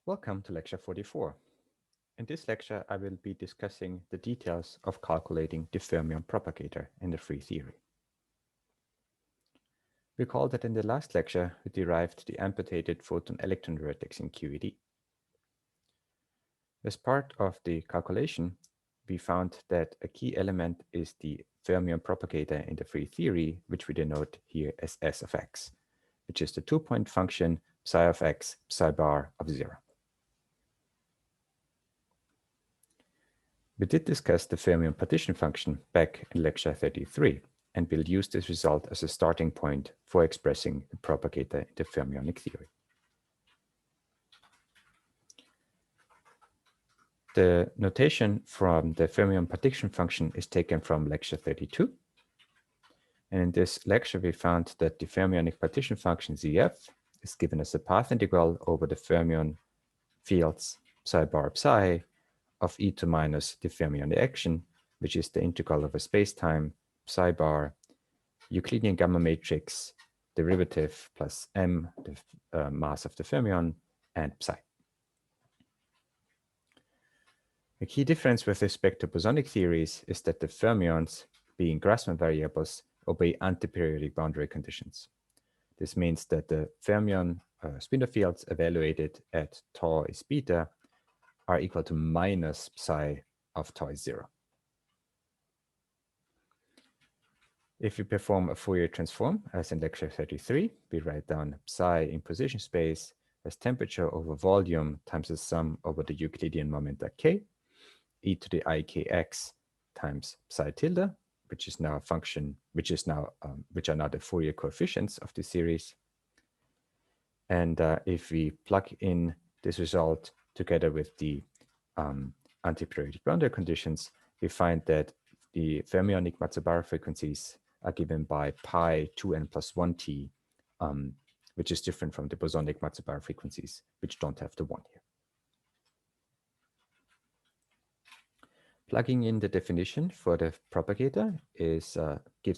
Welcome to lecture 44. In this lecture, I will be discussing the details of calculating the fermion propagator in the free theory. Recall that in the last lecture, we derived the amputated photon-electron vertex in QED. As part of the calculation, we found that a key element is the fermion propagator in the free theory, which we denote here as S of x, which is the two-point function psi of x, psi bar of 0. We did discuss the Fermion partition function back in lecture 33, and we'll use this result as a starting point for expressing the propagator in the fermionic theory. The notation from the Fermion partition function is taken from lecture 32. And in this lecture, we found that the fermionic partition function ZF is given as a path integral over the fermion fields psi bar psi of e to minus the fermionic action, which is the integral of a spacetime psi bar Euclidean gamma matrix derivative plus m, the mass of the fermion, and psi. A key difference with respect to bosonic theories is that the fermions, being Grassmann variables, obey antiperiodic boundary conditions. This means that the fermion spinor fields evaluated at tau is beta are equal to minus psi of tau is 0. If we perform a Fourier transform, as in lecture 33, we write down psi in position space as temperature over volume times the sum over the Euclidean momenta k, e to the ikx times psi tilde, which is now a function, which are now the Fourier coefficients of the series. And if we plug in this result together with the antiperiodic boundary conditions, we find that the fermionic Matsubara frequencies are given by pi 2n plus 1t, which is different from the bosonic Matsubara frequencies, which don't have the 1 here. Plugging in the definition for the propagator gives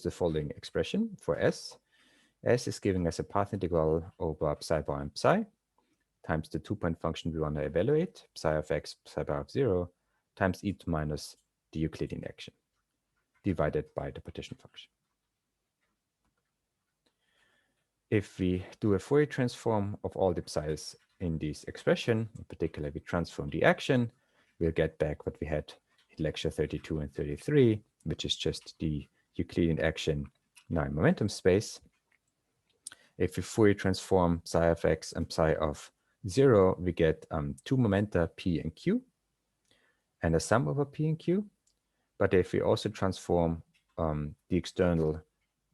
the following expression for S. S is giving us a path integral over psi bar and psi times the two-point function we want to evaluate, psi of x, psi bar of 0, times e to minus the Euclidean action, divided by the partition function. If we do a Fourier transform of all the psi's in this expression, in particular we transform the action, we'll get back what we had in lecture 32 and 33, which is just the Euclidean action now in momentum space. If we Fourier transform psi of x and psi of 0, we get two momenta p and q, and a sum over p and q. But if we also transform the external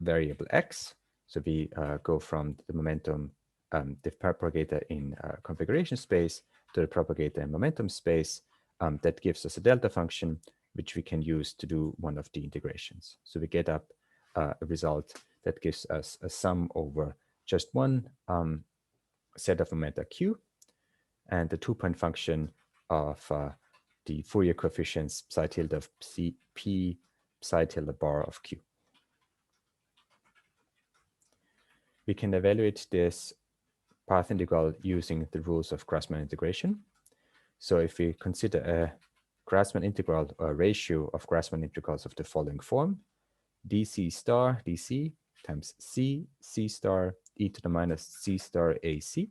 variable x, so we go from the momentum, the propagator in configuration space to the propagator in momentum space, that gives us a delta function, which we can use to do one of the integrations. So we get up a result that gives us a sum over just one set of momenta q, and the two-point function of the Fourier coefficients psi tilde of p, psi tilde bar of q. We can evaluate this path integral using the rules of Grassmann integration. So if we consider a Grassmann integral or a ratio of Grassmann integrals of the following form, dc star dc times c star e to the minus c star ac,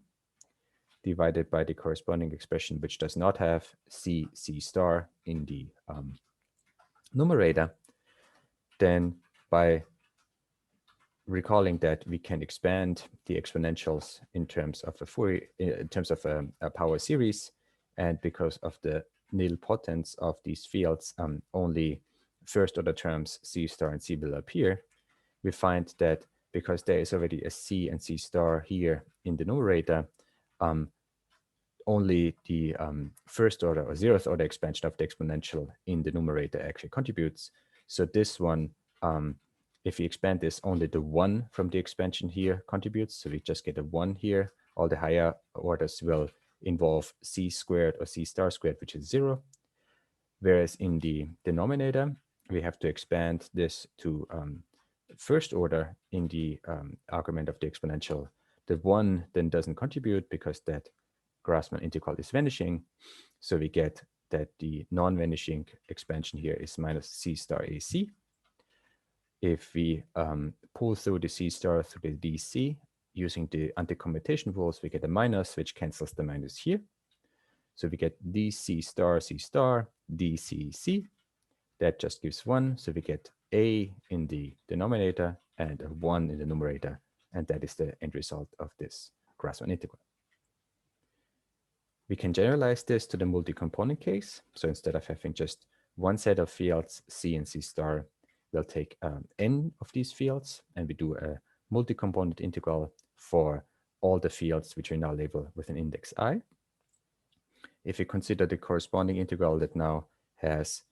divided by the corresponding expression, which does not have c star in the numerator, then by recalling that we can expand the exponentials in terms of a Fourier, in terms of a power series, and because of the nilpotence of these fields, only first order terms c star and c will appear. We find that because there is already a c and c star here in the numerator, only the first order or zeroth order expansion of the exponential in the numerator actually contributes. So this one, if we expand this, only the 1 from the expansion here contributes. So we just get a 1 here. All the higher orders will involve c squared or c star squared, which is 0. Whereas in the denominator, we have to expand this to first order in the argument of the exponential. The 1 then doesn't contribute because that Grassmann integral is vanishing. So we get that the non-vanishing expansion here is minus C star AC. If we pull through the C star through the DC using the anti-commutation rules, we get a minus, which cancels the minus here. So we get DC star C star DCC. That just gives 1. So we get A in the denominator and a 1 in the numerator. And that is the end result of this Grassmann integral. We can generalize this to the multi-component case. So instead of having just one set of fields, C and C star, we'll take n of these fields, and we do a multi-component integral for all the fields which we now label with an index I. If we consider the corresponding integral that now has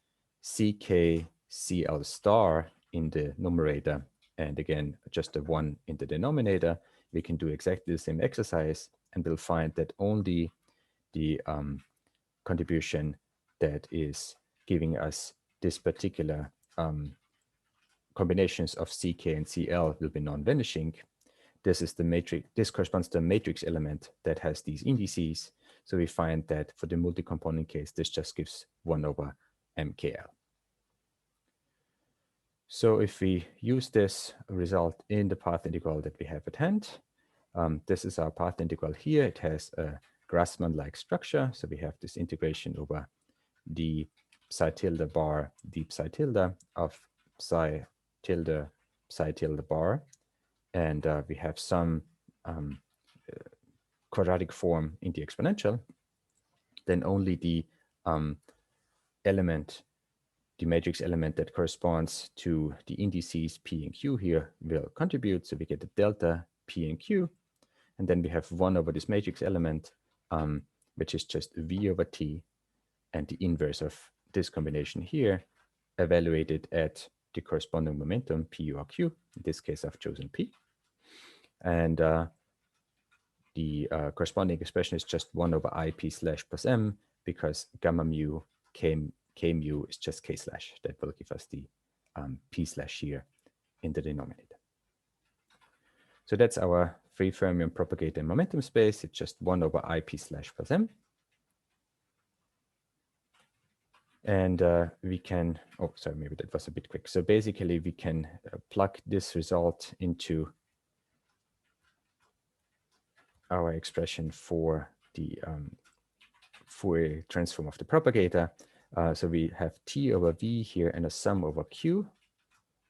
CK CL star in the numerator, and again, just a 1 in the denominator, we can do exactly the same exercise, and we'll find that only the contribution that is giving us this particular combinations of CK and CL will be non-vanishing. This is the matrix. This corresponds to a matrix element that has these indices. So we find that for the multi-component case, this just gives 1 over MKL. So if we use this result in the path integral that we have at hand, this is our path integral here. It has a Grassmann-like structure. So we have this integration over the psi tilde bar, deep psi tilde of psi tilde bar. And we have some quadratic form in the exponential. Then only the element, the matrix element that corresponds to the indices P and Q here will contribute. So we get the delta P and Q. And then we have 1 over this matrix element, which is just V over T, and the inverse of this combination here evaluated at the corresponding momentum P or Q. In this case, I've chosen P. And the corresponding expression is just 1 over IP slash plus M, because gamma mu K mu is just K slash. That will give us the P slash here in the denominator. So that's our free fermion propagator in momentum space. It's just 1 over IP slash plus M. And we can, oh, sorry, maybe that was a bit quick. So basically we can plug this result into our expression for the Fourier transform of the propagator. So we have T over V here and a sum over Q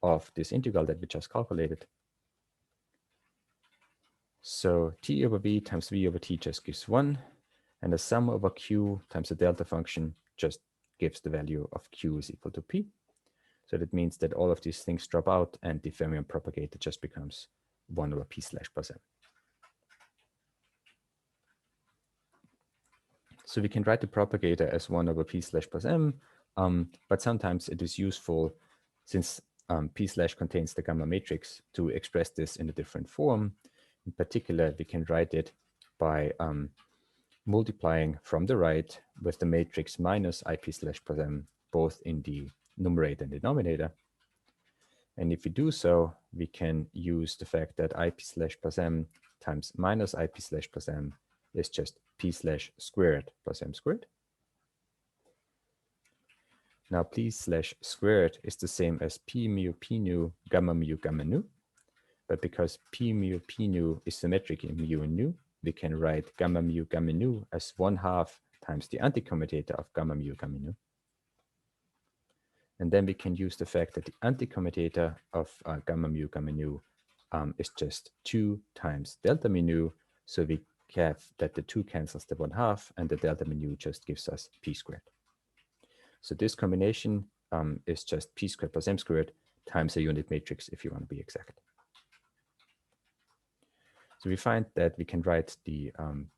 of this integral that we just calculated. So T over V times V over T just gives 1, and the sum over Q times the delta function just gives the value of Q is equal to P. So that means that all of these things drop out, and the fermion propagator just becomes 1 over P slash plus M. So we can write the propagator as 1 over P slash plus M, but sometimes it is useful, since P slash contains the gamma matrix, to express this in a different form. In particular, we can write it by multiplying from the right with the matrix minus IP slash plus M, both in the numerator and denominator. And if we do so, we can use the fact that IP slash plus M times minus IP slash plus M is just P slash squared plus M squared. Now P slash squared is the same as P mu P nu gamma nu. But because P mu P nu is symmetric in mu and nu, we can write gamma nu as 1/2 times the anticommutator of gamma nu. And then we can use the fact that the anticommutator of gamma nu is just 2 times delta nu. So we have that the 2 cancels the 1/2, and the delta nu just gives us P squared. So this combination is just P squared plus M squared times a unit matrix, if you want to be exact. So we find that we can write the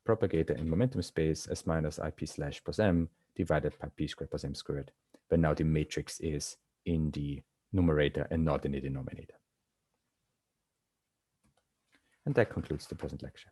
propagator in momentum space as minus IP slash plus M divided by P squared plus M squared. But now the matrix is in the numerator and not in the denominator. And that concludes the present lecture.